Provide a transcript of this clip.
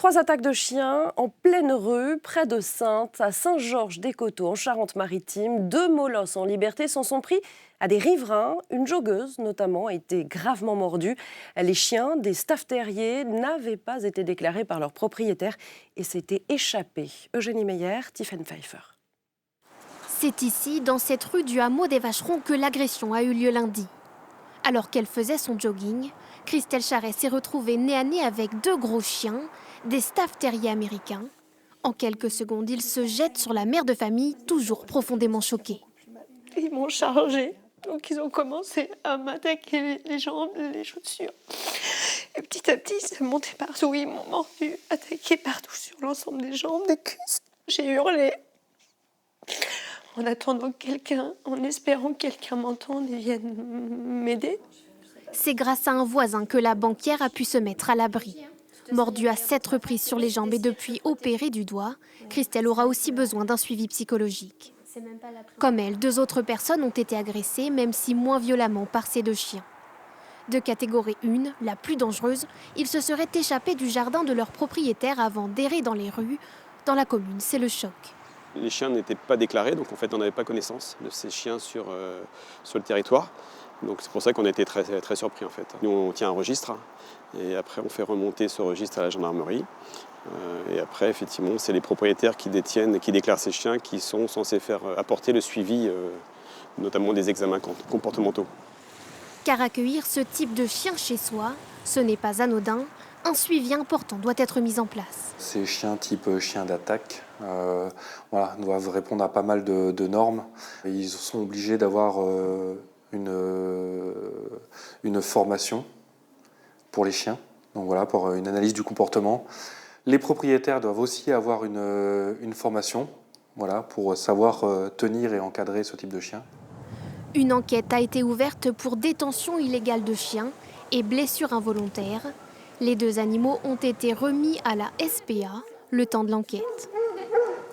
3 attaques de chiens en pleine rue, près de Saintes, à Saint-Georges-des-Coteaux, en Charente-Maritime. 2 molosses en liberté s'en sont pris à des riverains. Une joggeuse, notamment, a été gravement mordue. Les chiens des staff terriers n'avaient pas été déclarés par leur propriétaire et s'étaient échappés. Eugénie Meyer, Tiffen Pfeiffer. C'est ici, dans cette rue du hameau des Vacherons, que l'agression a eu lieu lundi. Alors qu'elle faisait son jogging, Christelle Charret s'est retrouvée nez à nez avec 2 gros chiens, des staff terriers américains. En quelques secondes, ils se jettent sur la mère de famille, toujours profondément choquée. Ils m'ont chargée, donc ils ont commencé à m'attaquer les jambes, les chaussures. Et petit à petit, c'est monté partout. Ils m'ont mordu, attaqué partout sur l'ensemble des jambes, des cuisses. J'ai hurlé. En attendant quelqu'un, en espérant que quelqu'un m'entende et vienne m'aider. C'est grâce à un voisin que la banquière a pu se mettre à l'abri. Mordue à 7 reprises sur les jambes et depuis opérée du doigt, Christelle aura aussi besoin d'un suivi psychologique. Comme elle, 2 autres personnes ont été agressées, même si moins violemment par ces 2 chiens. De catégorie 1, la plus dangereuse, ils se seraient échappés du jardin de leur propriétaire avant d'errer dans les rues. Dans la commune, c'est le choc. Les chiens n'étaient pas déclarés, donc en fait on n'avait pas connaissance de ces chiens sur le territoire. Donc c'est pour ça qu'on a été très, très surpris en fait. Nous on tient un registre et après on fait remonter ce registre à la gendarmerie. Et après effectivement c'est les propriétaires qui détiennent et qui déclarent ces chiens qui sont censés faire apporter le suivi, notamment des examens comportementaux. Car accueillir ce type de chien chez soi, ce n'est pas anodin. Un suivi important doit être mis en place. Ces chiens type chien d'attaque doivent répondre à pas mal de normes. Et ils sont obligés d'avoir une formation pour les chiens, donc voilà, pour une analyse du comportement. Les propriétaires doivent aussi avoir une formation pour savoir tenir et encadrer ce type de chien. Une enquête a été ouverte pour détention illégale de chiens et blessures involontaires. Les 2 animaux ont été remis à la SPA le temps de l'enquête.